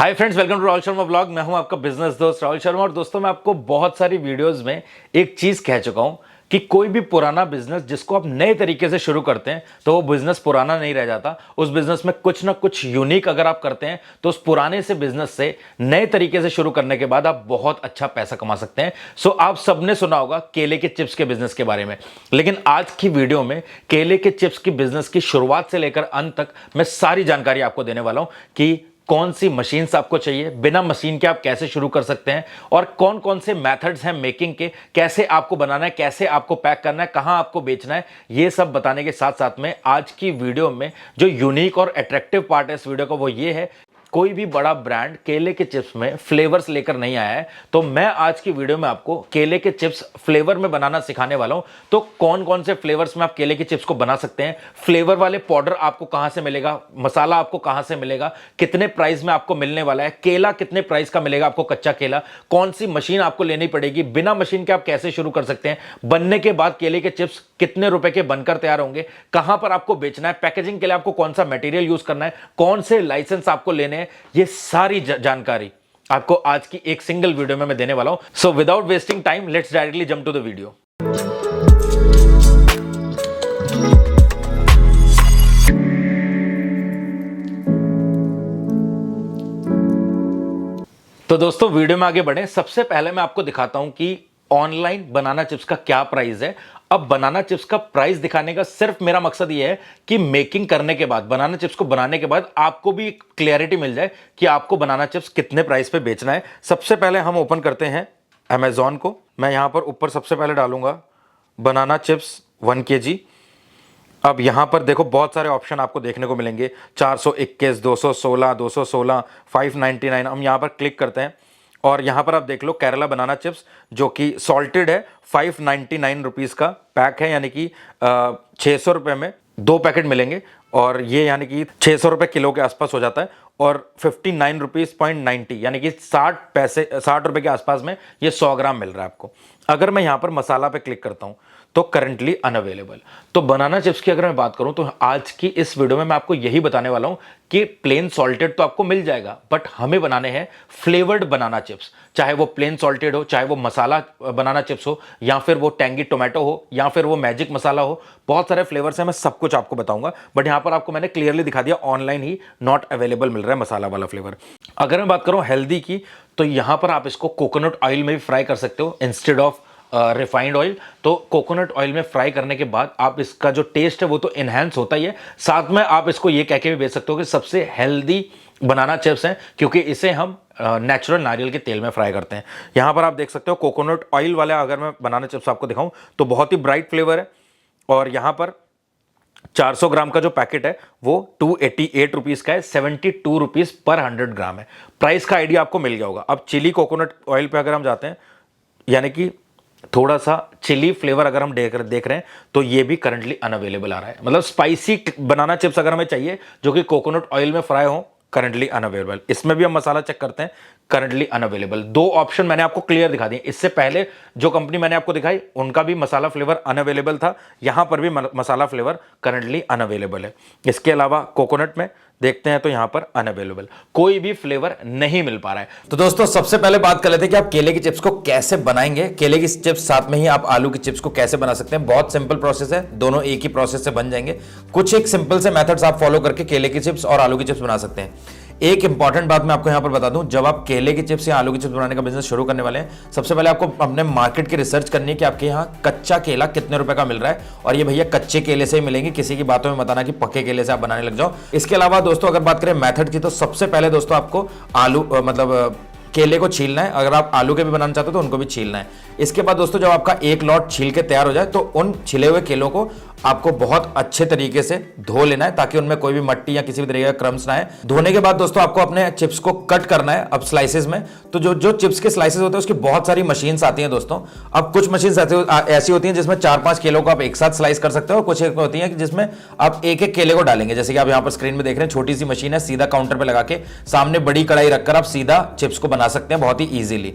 Hi friends, welcome to Rahul Sharma blog. मैं हूं आपका बिजनेस दोस्त राहुल शर्मा। और दोस्तों, मैं आपको बहुत सारी वीडियोस में एक चीज कह चुका हूं कि कोई भी पुराना बिजनेस जिसको आप नए तरीके से शुरू करते हैं तो वो बिजनेस पुराना नहीं रह जाता। उस बिजनेस में कुछ ना कुछ यूनिक अगर आप करते हैं तो उस पुराने से बिजनेस से नए तरीके से शुरू करने के बाद आप बहुत अच्छा पैसा कमा सकते हैं। सो आप सबने सुना होगा केले के चिप्स के बिजनेस के बारे में, लेकिन आज की वीडियो में केले के चिप्स की बिजनेस की शुरुआत से लेकर अंत तक मैं सारी जानकारी आपको देने वाला हूं कि कौन सी मशीन्स आपको चाहिए, बिना मशीन के आप कैसे शुरू कर सकते हैं, और कौन कौन से मेथड्स हैं मेकिंग के, कैसे आपको बनाना है, कैसे आपको पैक करना है, कहां आपको बेचना है। ये सब बताने के साथ साथ में आज की वीडियो में जो यूनिक और अट्रैक्टिव पार्ट है इस वीडियो का वो ये है, कोई भी बड़ा ब्रांड केले के चिप्स में फ्लेवर्स लेकर नहीं आया है। तो मैं आज की वीडियो में आपको केले के चिप्स फ्लेवर में बनाना सिखाने वाला हूं। तो कौन कौन से फ्लेवर्स में आप केले के चिप्स को बना सकते हैं, फ्लेवर वाले पाउडर आपको कहां से मिलेगा, मसाला आपको कहां से मिलेगा, कितने प्राइस में आपको मिलने वाला है, केला कितने प्राइस का मिलेगा आपको, कच्चा केला, कौन सी मशीन आपको लेनी पड़ेगी, बिना मशीन के आप कैसे शुरू कर सकते हैं, बनने के बाद केले के चिप्स कितने रुपए के बनकर तैयार होंगे, कहां पर आपको बेचना है, पैकेजिंग के लिए आपको कौन सा मटेरियल यूज करना है, कौन से लाइसेंस आपको लेने हैं, ये सारी जानकारी आपको आज की एक सिंगल वीडियो में मैं देने वाला हूं। So without wasting time let's directly jump to the video. तो दोस्तों, वीडियो में आगे बढ़े, सबसे पहले मैं आपको दिखाता हूं कि ऑनलाइन बनाना चिप्स का क्या प्राइस है। अब बनाना चिप्स का प्राइस दिखाने का सिर्फ मेरा मकसद यह है कि मेकिंग करने के बाद, बनाना चिप्स को बनाने के बाद आपको भी क्लियरिटी मिल जाए कि आपको बनाना चिप्स कितने प्राइस पे बेचना है। सबसे पहले हम ओपन करते हैं अमेजॉन को। मैं यहां पर ऊपर सबसे पहले डालूंगा बनाना चिप्स 1 kg। अब यहां पर देखो बहुत सारे ऑप्शन आपको देखने को मिलेंगे, 421, 216, 216, 599। हम यहां पर क्लिक करते हैं और यहां पर आप देख लो केरला बनाना चिप्स जो कि सॉल्टेड है, 599 रुपीज़ का पैक है, यानी कि 600 रुपये में 2 पैकेट मिलेंगे। और ये यानी कि 600 रुपये किलो के आसपास हो जाता है। और 59 रुपीज़ पॉइंट 90 यानी कि 60 रुपये के आसपास में ये 100 ग्राम मिल रहा है आपको। अगर मैं यहाँ पर मसाला पे क्लिक करता हूँ तो करंटली अनअवेलेबल। तो बनाना चिप्स की अगर मैं बात करूं तो आज की इस वीडियो में मैं आपको यही बताने वाला हूं कि प्लेन सॉल्टेड तो आपको मिल जाएगा, बट हमें बनाने हैं फ्लेवर्ड बनाना चिप्स। चाहे वो प्लेन सॉल्टेड हो, चाहे वो मसाला बनाना चिप्स हो, या फिर वो टैंगी टोमेटो हो, या फिर वो मैजिक मसाला हो, बहुत सारे फ्लेवर्स हैं, मैं सब कुछ आपको बताऊंगा। बट यहां पर आपको मैंने क्लियरली दिखा दिया, ऑनलाइन ही नॉट अवेलेबल मिल रहा है मसाला वाला फ्लेवर। अगर मैं बात करूं हेल्दी की, तो यहां पर आप इसको कोकोनट ऑयल में भी फ्राई कर सकते हो इंस्टेड ऑफ रिफाइंड ऑयल। तो कोकोनट ऑयल में फ्राई करने के बाद आप इसका जो टेस्ट है वो तो इनहेंस होता ही है, साथ में आप इसको ये कह के भी बेच सकते हो कि सबसे हेल्दी बनाना चिप्स हैं, क्योंकि इसे हम नेचुरल नारियल के तेल में फ्राई करते हैं। यहां पर आप देख सकते हो कोकोनट ऑयल वाला अगर मैं बनाना चिप्स आपको दिखाऊं तो बहुत ही ब्राइट फ्लेवर है। और यहां पर 400 ग्राम का जो पैकेट है वो 288 रुपीज़ का है, 72 रुपीज़ पर 100 ग्राम है। प्राइस का आइडिया आपको मिल गया होगा। अब चिली कोकोनट ऑयल पे अगर हम जाते हैं, यानी कि थोड़ा सा चिली फ्लेवर अगर हम देख रहे हैं तो ये भी करंटली अनअवेलेबल आ रहा है। मतलब स्पाइसी बनाना चिप्स अगर हमें चाहिए जो कि कोकोनट ऑयल में फ्राई हो, करंटली अनअवेलेबल। इसमें भी हम मसाला चेक करते हैं, करंटली अनअवेलेबल। 2 ऑप्शन मैंने आपको क्लियर दिखा दिए। इससे पहले जो कंपनी मैंने आपको दिखाई उनका भी मसाला फ्लेवर अनअवेलेबल था, यहां पर भी मसाला फ्लेवर करंटली अनअवेलेबल है। इसके अलावा कोकोनट में देखते हैं तो यहां पर अनअवेलेबल, कोई भी फ्लेवर नहीं मिल पा रहा है। तो दोस्तों, सबसे पहले बात कर लेते हैं कि आप केले की चिप्स को कैसे बनाएंगे। केले की चिप्स साथ में ही आप आलू की चिप्स को कैसे बना सकते हैं। बहुत सिंपल प्रोसेस है, दोनों एक ही प्रोसेस से बन जाएंगे। कुछ एक सिंपल से मेथड्स आप फॉलो करके केले की चिप्स और आलू की चिप्स बना सकते हैं। एक इंपॉर्टेंट बात मैं आपको यहां पर बता दूं, जब आप केले की चिप्स या आलू की चिप्स बनाने का बिजनेस शुरू करने वाले हैं, सबसे पहले आपको अपने मार्केट की रिसर्च करनी है कि आपके यहां कच्चा केला कितने रुपए का मिल रहा है। और ये भैया कच्चे केले से ही मिलेंगे, किसी की बातों में बताना कि पक्के केले से आप बनाने लग जाओ। इसके अलावा दोस्तों अगर बात करें मेथड की, तो सबसे पहले दोस्तों आपको आलू केले को छीलना है। अगर आप आलू के भी बनाना चाहते हो तो उनको भी छीलना है। इसके बाद दोस्तों जब आपका एक लॉट छील के तैयार हो जाए तो उन छिले हुए केलों को आपको बहुत अच्छे तरीके से धो लेना है ताकि उनमें कोई भी मट्टी या किसी भी तरीके का क्रम्स ना आए। धोने के बाद दोस्तों आपको अपने चिप्स को कट करना है अब स्लाइसेस में। तो जो चिप्स के स्लाइसेस होते हैं उसकी बहुत सारी मशीन्स आती हैं दोस्तों। अब कुछ मशीन्स ऐसी होती हैं जिसमें 4-5 केलों को आप एक साथ स्लाइस कर सकते हो, और कुछ एक होती हैं जिसमें आप एक एक केले को डालेंगे। जैसे कि आप यहाँ पर स्क्रीन में देख रहे हैं, छोटी सी मशीन है, सीधा काउंटर पर लगा के सामने बड़ी कढ़ाई रखकर आप सीधा चिप्स को बना सकते हैं बहुत ही ईजिली।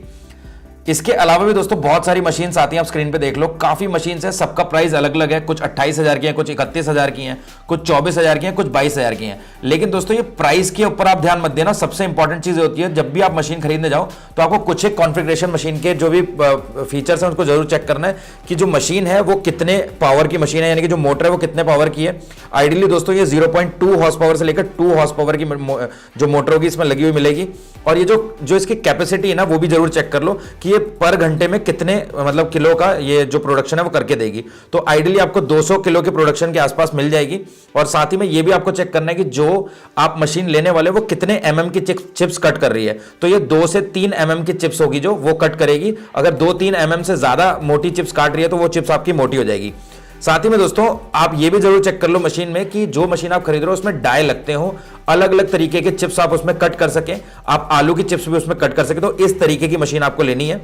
इसके अलावा भी दोस्तों बहुत सारी मशीन्स आती हैं, आप स्क्रीन पे देख लो, काफी मशीन्स हैं, सबका प्राइस अलग अलग है, कुछ 28,000 की हैं, कुछ 31,000 की हैं, कुछ 24,000 की हैं, कुछ 22,000 की हैं। लेकिन दोस्तों ये प्राइस के ऊपर आप ध्यान मत देना, सबसे इंपॉर्टेंट चीज होती है जब भी आप मशीन खरीदने जाओ तो आपको कुछ एक कॉन्फ़िगरेशन मशीन के जो भी फीचर्स हैं उसको जरूर चेक करना है कि जो मशीन है वो कितने पावर की मशीन है, यानी कि जो मोटर है वो कितने पावर की है। आइडियली दोस्तों ये 0.2 हॉर्स पावर से लेकर 2 हॉर्स पावर की जो मोटर होगी इसमें लगी हुई मिलेगी। और ये जो इसकी कैपेसिटी है ना वो भी जरूर चेक कर लो कि ये पर घंटे में कितने मतलब किलो का ये जो प्रोडक्शन है वो करके देगी। तो आइडियली आपको 200 किलो के प्रोडक्शन के आसपास मिल जाएगी। और साथ ही में ये भी आपको चेक करना है कि जो आप मशीन लेने वाले वो कितने mm की चिप्स कट कर रही है। तो ये 2 से 3 mm की चिप्स होगी जो वो कट करेगी। अगर 2-3 mm से ज्यादा मोटी चिप्स काट रही है तो वो चिप्स आपकी मोटी हो जाएगी। साथ ही में दोस्तों आप ये भी जरूर चेक कर लो मशीन में कि जो मशीन आप खरीद रहे हो उसमें डाई लगते हो, अलग अलग तरीके के चिप्स आप उसमें कट कर सकें, आप आलू की चिप्स भी उसमें कट कर सके, तो इस तरीके की मशीन आपको लेनी है।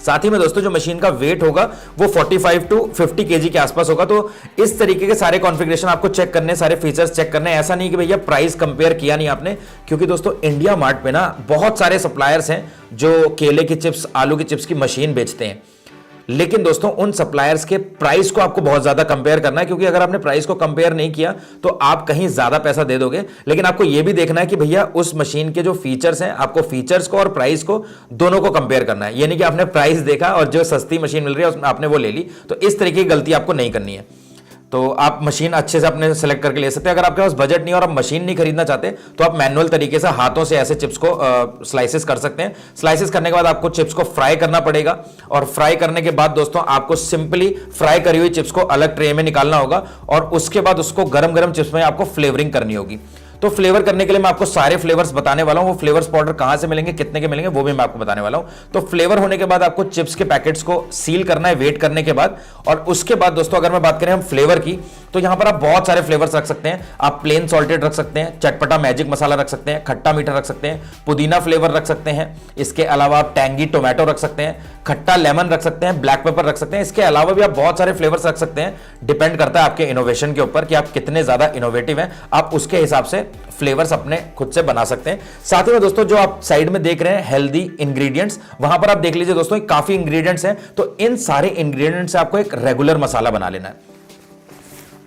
साथ ही में दोस्तों जो मशीन का वेट होगा वो 45 to 50 केजी के आसपास होगा। तो इस तरीके के सारे कॉन्फ़िगरेशन आपको चेक करने, सारे फीचर्स चेक करने। ऐसा नहीं कि भैया प्राइस कंपेयर किया नहीं आपने, क्योंकि दोस्तों इंडिया मार्ट पे ना बहुत सारे सप्लायर्स हैं जो केले की चिप्स, आलू की चिप्स की मशीन बेचते हैं। लेकिन दोस्तों उन सप्लायर्स के प्राइस को आपको बहुत ज्यादा कंपेयर करना है, क्योंकि अगर आपने प्राइस को कंपेयर नहीं किया तो आप कहीं ज्यादा पैसा दे दोगे। लेकिन आपको यह भी देखना है कि भैया उस मशीन के जो फीचर्स हैं, आपको फीचर्स को और प्राइस को दोनों को कंपेयर करना है। यानी कि आपने प्राइस देखा और जो सस्ती मशीन मिल रही है उसमें आपने वो ले ली, तो इस तरीके की गलती आपको नहीं करनी है। तो आप मशीन अच्छे से अपने सेलेक्ट करके ले सकते हैं। अगर आपके पास बजट नहीं और आप मशीन नहीं खरीदना चाहते तो आप मैनुअल तरीके से हाथों से ऐसे चिप्स को स्लाइसेस कर सकते हैं। स्लाइसेस करने के बाद आपको चिप्स को फ्राई करना पड़ेगा, और फ्राई करने के बाद दोस्तों आपको सिंपली फ्राई करी हुई चिप्स को अलग ट्रे में निकालना होगा, और उसके बाद उसको गरम गरम चिप्स में आपको फ्लेवरिंग करनी होगी। तो फ्लेवर करने के लिए मैं आपको सारे फ्लेवर्स बताने वाला हूं। वो फ्लेवर्स पाउडर कहां से मिलेंगे, कितने के मिलेंगे, वो भी मैं आपको बताने वाला हूं। तो फ्लेवर होने के बाद आपको चिप्स के पैकेट्स को सील करना है वेट करने के बाद। और उसके बाद दोस्तों अगर मैं बात करें हम फ्लेवर की, तो यहां पर आप बहुत सारे फ्लेवर्स रख सकते हैं। आप प्लेन सॉल्टेड रख सकते हैं, चटपटा मैजिक मसाला रख सकते हैं, खट्टा मीठा रख सकते हैं, पुदीना फ्लेवर रख सकते हैं। इसके अलावा आप टैंगी टोमेटो रख सकते हैं, खट्टा लेमन रख सकते हैं, ब्लैक पेपर रख सकते हैं। इसके अलावा भी आप बहुत सारे फ्लेवर्स रख सकते हैं। डिपेंड करता है आपके इनोवेशन के ऊपर कि आप कितने ज्यादा इनोवेटिव हैं, आप उसके हिसाब से फ्लेवर्स अपने खुद से बना सकते हैं। साथ ही में दोस्तों जो आप साइड में देख रहे हैं हेल्दी इंग्रेडिएंट्स, वहां पर आप देख लीजिए दोस्तों काफी इंग्रेडिएंट्स हैं। तो इन सारे इंग्रेडिएंट्स से आपको एक रेगुलर मसाला बना लेना है।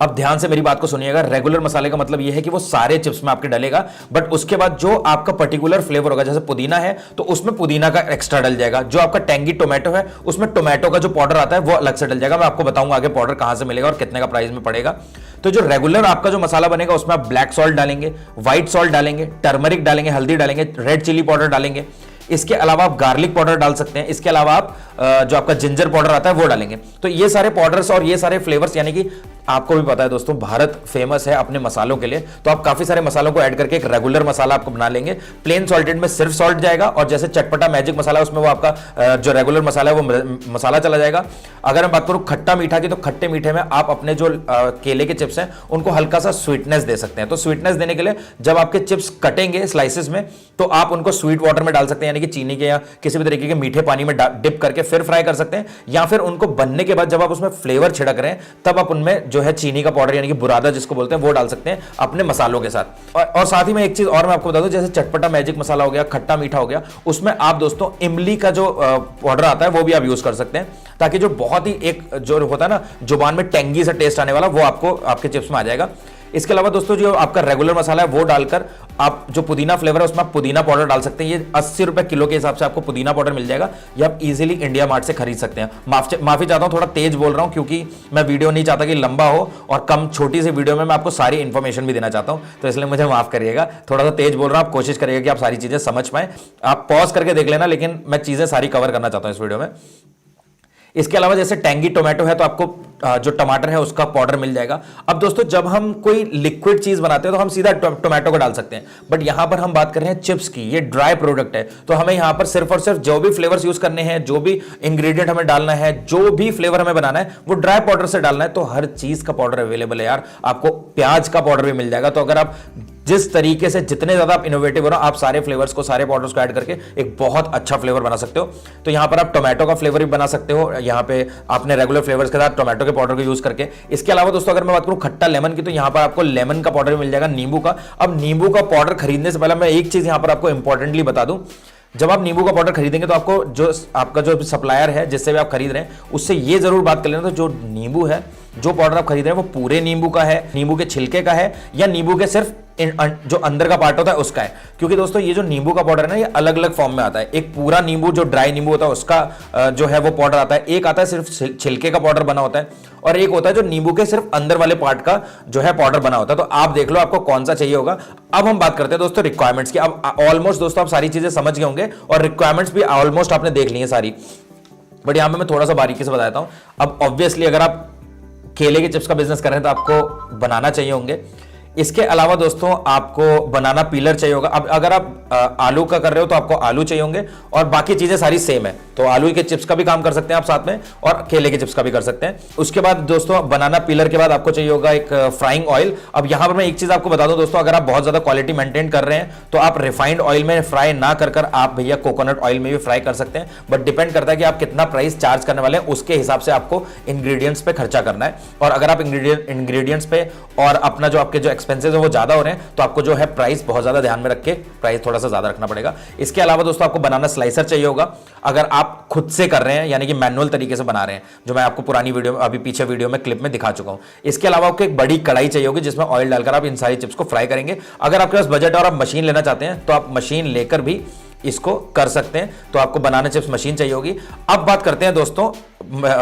अब ध्यान से मेरी बात को सुनिएगा। रेगुलर मसाले का मतलब यह है कि वो सारे चिप्स में आपके डलेगा, बट उसके बाद जो आपका पर्टिकुलर फ्लेवर होगा, जैसे पुदीना है तो उसमें पुदीना का एक्स्ट्रा डल जाएगा। जो आपका टैंगी टोमेटो है उसमें टोमेटो का जो पाउडर आता है वो अलग से डल जाएगा। मैं आपको बताऊंगा आगे पाउडर कहां से मिलेगा और कितने का प्राइस में पड़ेगा। तो जो रेगुलर आपका जो मसाला बनेगा उसमें आप ब्लैक सॉल्ट डालेंगे, व्हाइट सॉल्ट डालेंगे, टर्मरिक डालेंगे, हल्दी डालेंगे, रेड चिली पाउडर डालेंगे। इसके अलावा आप गार्लिक पाउडर डाल सकते हैं। इसके अलावा आप जो आपका जिंजर पाउडर आता है वो डालेंगे। तो ये सारे पाउडर्स और ये सारे फ्लेवर्स, यानी कि आपको भी पता है दोस्तों भारत फेमस है अपने मसालों के लिए, तो आप काफी सारे मसालों को ऐड करके एक रेगुलर मसाला आपको बना लेंगे। प्लेन सॉल्टेड में सिर्फ सॉल्ट जाएगा, और जैसे चटपटा मैजिक मसाला उसमें वो आपका जो रेगुलर मसाला है वो मसाला चला जाएगा। अगर मैं बात करूं खट्टा मीठा की, तो खट्टे मीठे में आप अपने जो केले के चिप्स हैं उनको हल्का सा स्वीटनेस दे सकते हैं। तो स्वीटनेस देने के लिए जब आपके चिप्स कटेंगे स्लाइसेस में, तो आप उनको स्वीट वाटर में डाल सकते हैं, यानी कि चीनी के या किसी भी तरीके के मीठे पानी में डिप करके फिर फ्राई कर सकते हैं। या फिर उनको बनने के बाद जब आप उसमें फ्लेवर छिड़क रहे हैं तब आप उनमें जो है चीनी का पाउडर यानी कि बुरादा जिसको बोलते हैं वो डाल सकते हैं अपने मसालों के साथ। और साथ ही में एक चीज और मैं आपको बता दूं, जैसे चटपटा मैजिक मसाला हो गया, खट्टा मीठा हो गया, उसमें आप दोस्तों इमली का जो पाउडर आता है वो भी आप यूज कर सकते हैं, ताकि जो बहुत ही एक जो होता है ना जुबान में टेंगी सा टेस्ट आने वाला, वो आपको आपके चिप्स में आ जाएगा। इसके अलावा दोस्तों जो आपका रेगुलर मसाला है वो डालकर आप जो पुदीना फ्लेवर है उसमें आप पुदीना पाउडर डाल सकते हैं। ये 80 रुपए किलो के हिसाब से आपको पुदीना पाउडर मिल जाएगा। ये आप इजीली इंडिया मार्ट से खरीद सकते हैं। माफी चाहता हूं, थोड़ा तेज बोल रहा हूं क्योंकि मैं वीडियो नहीं चाहता कि लंबा हो और कम छोटी सी वीडियो में मैं आपको सारी इंफॉर्मेशन भी देना चाहता हूं, तो इसलिए मुझे माफ करिएगा। थोड़ा सा तेज बोल रहा हूं, आप कोशिश करिएगा कि आप सारी चीजें समझ पाए। आप पॉज करके देख लेना, लेकिन मैं चीजें सारी कवर करना चाहता हूं इस वीडियो में। इसके अलावा जैसे टैंगी टोमेटो है तो आपको जो टमाटर है उसका पाउडर मिल जाएगा। अब दोस्तों जब हम कोई लिक्विड चीज बनाते हैं तो हम सीधा टोमेटो को डाल सकते हैं, बट यहां पर हम बात कर रहे हैं चिप्स की, ये ड्राई प्रोडक्ट है, तो हमें यहां पर सिर्फ और सिर्फ जो भी फ्लेवर्स यूज करने हैं, जो भी इंग्रेडिएंट हमें डालना है, जो भी फ्लेवर हमें बनाना है वो ड्राई पाउडर से डालना है। तो हर चीज का पाउडर अवेलेबल है यार, आपको प्याज का पाउडर भी मिल जाएगा। तो अगर आप जिस तरीके से जितने ज्यादा आप इनोवेटिव हो ना, आप सारे फ्लेवर्स को, सारे पाउडर्स को ऐड करके एक बहुत अच्छा फ्लेवर बना सकते हो। तो यहां पर आप टोमेटो का फ्लेवर भी बना सकते हो, यहां पे आपने रेगुलर फ्लेवर्स के साथ टोमेटो के पाउडर को यूज करके। इसके अलावा दोस्तों अगर मैं बात करूं खट्टा लेमन की, तो यहां पर आपको लेमन का पाउडर भी मिल जाएगा, नींबू का। अब नींबू का पाउडर खरीदने से पहले मैं एक चीज यहां पर आपको इंपॉर्टेंटली बता दूं, जब आप नींबू का पाउडर खरीदेंगे तो आपको जो आपका जो सप्लायर है जिससे भी आप खरीद रहे हैं उससे ये जरूर बात कर लेना, तो जो नींबू है, जो पाउडर आप खरीद रहे हैं वो पूरे नींबू का है, नींबू के छिलके का है, या नींबू के सिर्फ जो अंदर का पार्ट होता है उसका है। क्योंकि दोस्तों ये जो नींबू का पाउडर है ना, ये अलग अलग फॉर्म में आता है। एक पूरा नींबू जो ड्राई नींबू होता है उसका जो है वो पाउडर आता है, एक आता है सिर्फ छिलके का पाउडर बना होता है, और एक होता है जो नींबू के सिर्फ अंदर वाले पार्ट का जो है पाउडर बना होता है। तो आप देख लो आपको कौन सा चाहिए होगा। अब हम बात करते हैं दोस्तों रिक्वायरमेंट्स की। अब ऑलमोस्ट दोस्तों आप सारी चीजें समझ गए होंगे और रिक्वायरमेंट्स भी ऑलमोस्ट आपने देख ली है सारी, बट यहां पे मैं थोड़ा सा बारीकी से बताता हूं। अब ऑब्वियसली अगर आप केले के चिप्स का बिजनेस कर रहे हैं तो आपको बनाना चाहिए होंगे। इसके अलावा दोस्तों आपको बनाना पीलर चाहिए होगा। अब अगर आप आलू का कर रहे हो तो आपको आलू चाहिए होंगे, और बाकी चीजें सारी सेम है, तो आलू के चिप्स का भी काम कर सकते हैं आप साथ में, और केले के चिप्स का भी कर सकते हैं। उसके बाद दोस्तों बनाना पीलर के बाद आपको चाहिए होगा एक फ्राइंग ऑयल। अब यहां पर मैं एक चीज आपको बता दूं दोस्तों, अगर आप बहुत ज्यादा क्वालिटी मेंटेन कर रहे हैं तो आप रिफाइंड ऑयल में फ्राई ना कर आप भैया कोकोनट ऑयल में भी फ्राई कर सकते हैं, बट डिपेंड करता है कि आप कितना प्राइस चार्ज करने वाले हैं, उसके हिसाब से आपको इंग्रेडिएंट्स पे खर्चा करना है। और अगर आप इंग्रेडिएंट्स पे और अपना जो आपके जो एक्सपेंसेस है वो ज्यादा हो रहे हैं तो आपको जो है प्राइस बहुत ज्यादा ध्यान में रख के प्राइस थोड़ा सा ज्यादा रखना पड़ेगा। इसके अलावा दोस्तों आपको बनाना स्लाइसर चाहिए होगा अगर आप खुद से कर रहे हैं, यानी कि मैनुअल तरीके से बना रहे हैं, जो मैं आपको पुरानी वीडियो में अभी पीछे वीडियो में क्लिप में दिखा चुका हूं। इसके अलावा आपको एक बड़ी कढ़ाई चाहिए होगी जिसमें ऑयल डालकर आप इन सारी चिप्स को फ्राई करेंगे। अगर आपके पास बजट है और आप मशीन लेना चाहते हैं तो आप मशीन लेकर भी इसको कर सकते हैं, तो आपको बनाना चिप्स मशीन चाहिए होगी। अब बात करते हैं दोस्तों,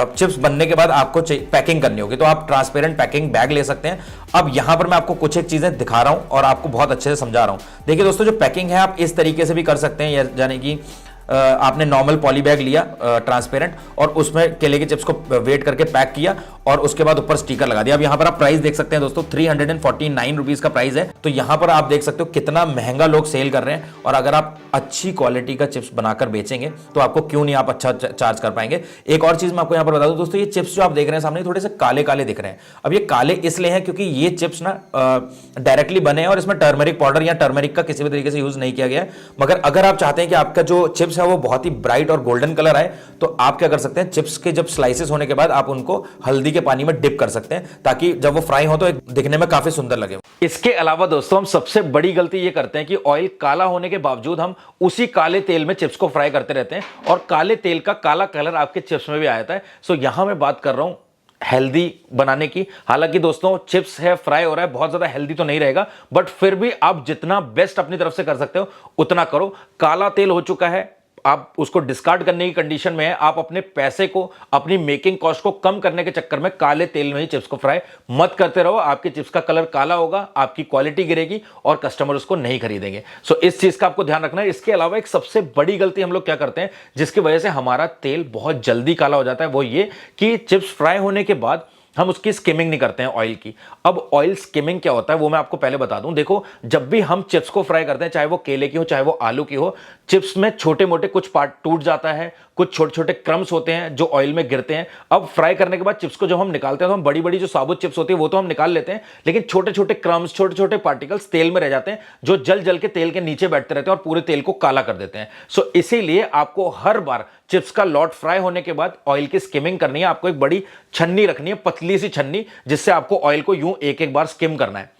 चिप्स बनने के बाद आपको पैकिंग करनी होगी, तो आप ट्रांसपेरेंट पैकिंग बैग ले सकते हैं। अब यहां पर मैं आपको कुछ एक चीजें दिखा रहा हूं और आपको बहुत अच्छे से समझा रहा हूं। देखिए दोस्तों, जो पैकिंग है आप इस तरीके से भी कर सकते हैं, यानी कि आपने नॉर्मल पॉली बैग लिया ट्रांसपेरेंट, और उसमें केले के चिप्स को वेट करके पैक किया और उसके बाद ऊपर स्टिकर लगा दिया। अब यहां पर आप प्राइस देख सकते हैं दोस्तों, 349 रुपीज का प्राइस है। तो यहां पर आप देख सकते हो कितना महंगा लोग सेल कर रहे हैं, और अगर आप अच्छी क्वालिटी का चिप्स बनाकर बेचेंगे तो आपको क्यों नहीं आप अच्छा चार्ज कर पाएंगे। एक और चीज मैं आपको यहां पर बता दूं दोस्तों, ये चिप्स जो आप देख रहे हैं सामने थोड़े से काले काले दिख रहे हैं। अब ये काले इसलिए हैं क्योंकि ये चिप्स ना डायरेक्टली बने हैं और इसमें टर्मरिक पाउडर या टर्मरिक का किसी भी तरीके से यूज नहीं किया गया है। मगर अगर आप चाहते हैं कि आपका जो चिप्स है वो बहुत ही ब्राइट और गोल्डन कलर आए, तो आप क्या कर सकते हैं, चिप्स के जब स्लाइसेस होने के बाद आप उनको हल्दी के पानी में डिप कर सकते हैं, ताकि जब वो फ्राई हो तो दिखने में काफी सुंदर लगे। इसके अलावा दोस्तों हम सबसे बड़ी गलती ये करते हैं कि ऑयल काला होने के बावजूद हम उसी काले तेल में चिप्स को फ्राई करते रहते हैं, और काले तेल का काला कलर आपके चिप्स में भी आ जाता है। सो यहां मैं बात कर रहा हूं हेल्दी बनाने की। हालांकि दोस्तों चिप्स है, फ्राई हो रहा है, बहुत ज्यादा हेल्दी तो नहीं रहेगा, बट फिर भी आप जितना बेस्ट अपनी तरफ से कर सकते हो उतना करो। काला तेल हो चुका है, आप उसको डिस्कार्ड करने की कंडीशन में है। आप अपने पैसे को, अपनी मेकिंग कॉस्ट को कम करने के चक्कर में काले तेल में ही चिप्स को फ्राई मत करते रहो। आपके चिप्स का कलर काला होगा, आपकी क्वालिटी गिरेगी और कस्टमर उसको नहीं खरीदेंगे। सो इस चीज का आपको ध्यान रखना है। इसके अलावा एक सबसे बड़ी गलती हम लोग क्या करते हैं जिसकी वजह से हमारा तेल बहुत जल्दी काला हो जाता है, वो ये कि चिप्स फ्राई होने के बाद हम उसकी स्किमिंग नहीं करते हैं ऑयल की। अब ऑयल स्किमिंग क्या होता है वो मैं आपको पहले बता दूं। देखो, जब भी हम चिप्स को फ्राई करते हैं, चाहे वो केले की हो चाहे वो आलू की हो, चिप्स में छोटे मोटे कुछ पार्ट टूट जाता है, कुछ छोटे छोटे क्रम्स होते हैं जो ऑयल में गिरते हैं। अब फ्राई करने के बाद चिप्स को जब हम निकालते हैं तो हम बड़ी बड़ी जो साबुत चिप्स होती है वो तो हम निकाल लेते हैं, लेकिन छोटे छोटे क्रम्स, छोटे छोटे पार्टिकल्स तेल में रह जाते हैं जो जल जल के तेल के नीचे बैठते रहते हैं और पूरे तेल को काला कर देते हैं। सो इसीलिए आपको हर बार चिप्स का लॉट फ्राई होने के बाद ऑयल की स्किमिंग करनी है। आपको एक बड़ी छन्नी रखनी है, पतली सी छन्नी, जिससे आपको ऑयल को यूं एक एक बार स्किम करना है।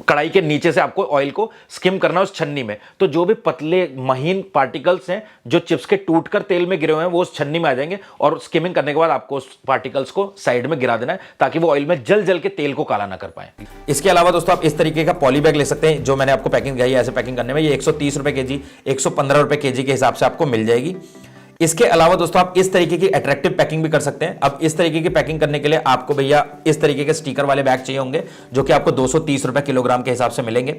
कढ़ाई के नीचे से आपको ऑयल को स्किम करना है उस छन्नी में। तो जो भी पतले महीन पार्टिकल्स हैं जो चिप्स के टूटकर तेल में गिरे हुए हैं वो उस छन्नी में आ जाएंगे, और स्किमिंग करने के बाद आपको उस पार्टिकल्स को साइड में गिरा देना है ताकि वो ऑयल में जल जल के तेल को काला ना कर पाए। इसके अलावा दोस्तों आप इस तरीके का पॉली बैग ले सकते हैं, जो मैंने आपको पैकिंग दिखाई है ऐसे पैकिंग करने में। ये 130 रुपए केजी, 115 रुपए केजी के हिसाब से आपको मिल जाएगी। इसके अलावा दोस्तों आप इस तरीके की अट्रैक्टिव पैकिंग भी कर सकते हैं। अब इस तरीके की पैकिंग करने के लिए आपको भैया इस तरीके के स्टिकर वाले बैग चाहिए होंगे, जो कि आपको 230 रुपए किलोग्राम के हिसाब से मिलेंगे।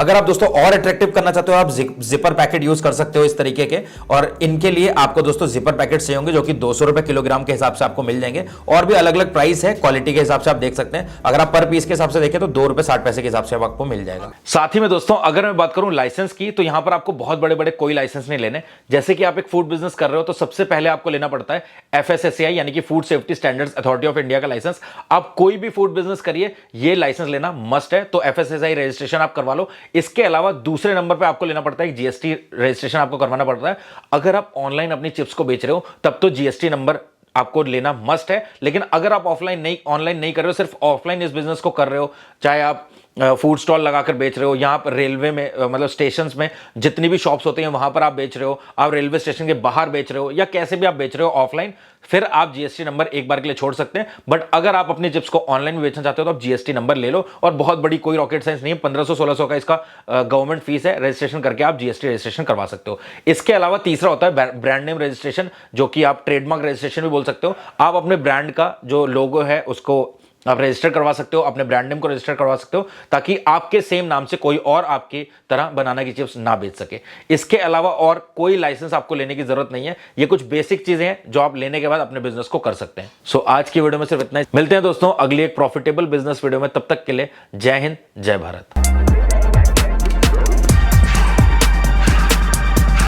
अगर आप दोस्तों और अट्रैक्टिव करना चाहते हो, आप जिपर पैकेट यूज कर सकते हो इस तरीके के, और इनके लिए आपको दोस्तों जिपर पैकेट चाहिए होंगे जो कि 200 रुपए किलोग्राम के हिसाब से आपको मिल जाएंगे। और भी अलग अलग प्राइस है, क्वालिटी के हिसाब से आप देख सकते हैं। अगर आप पर पीस के हिसाब से देखें तो 2 रुपए 60 पैसे के हिसाब से आपको मिल जाएगा। साथ ही में दोस्तों अगर मैं बात करूं लाइसेंस की, तो यहां पर आपको बहुत बड़े बड़े कोई लाइसेंस नहीं लेने। जैसे कि आप एक फूड बिजनेस कर रहे हो तो सबसे पहले आपको लेना पड़ता है FSSAI यानी कि food safety standards authority of India का लाइसेंस। आप कोई भी फूड बिजनेस करिए, ये लाइसेंस लेना मस्ट है, तो FSSAI रजिस्ट्रेशन आप करवा लो। इसके अलावा दूसरे नंबर पे आपको लेना पड़ता है GST रजिस्ट्रेशन आपको करवाना पड़ता है। अगर आप ऑनलाइन अपनी चिप्स को बेच रहे हो तब तो GST नंबर आपको लेना मस्ट है, लेकिन अगर आप ऑनलाइन नहीं कर रहे हो, सिर्फ ऑफलाइन इस बिजनेस को कर रहे हो, चाहे आप फूड स्टॉल लगाकर बेच रहे हो, यहाँ पर रेलवे में मतलब स्टेशन में जितनी भी शॉप्स होती हैं वहां पर आप बेच रहे हो, आप रेलवे स्टेशन के बाहर बेच रहे हो, या कैसे भी आप बेच रहे हो ऑफलाइन, फिर आप जीएसटी नंबर एक बार के लिए छोड़ सकते हैं। बट अगर आप अपनी चिप्स को ऑनलाइन बेचना चाहते हो तो आप जीएसटी नंबर ले लो, और बहुत बड़ी कोई रॉकेट साइंस नहीं है, 1500-1600 का इसका गवर्नमेंट फीस है, रजिस्ट्रेशन करके आप जीएसटी रजिस्ट्रेशन करवा सकते हो। इसके अलावा तीसरा होता है ब्रांड नेम रजिस्ट्रेशन, जो कि आप ट्रेडमार्क रजिस्ट्रेशन भी बोल सकते हो। आप अपने ब्रांड का जो लोगो है उसको आप रजिस्टर करवा सकते हो, अपने ब्रांड नेम को रजिस्टर करवा सकते हो, ताकि आपके सेम नाम से कोई और आपकी तरह बनाना की चिप्स ना बेच सके। इसके अलावा और कोई लाइसेंस आपको लेने की जरूरत नहीं है। ये कुछ बेसिक चीजें हैं जो आप लेने के बाद अपने बिजनेस को कर सकते हैं। सो आज की वीडियो में सिर्फ इतना ही। मिलते हैं दोस्तों अगली एक प्रॉफिटेबल बिजनेस वीडियो में, तब तक के लिए जय हिंद, जय भारत।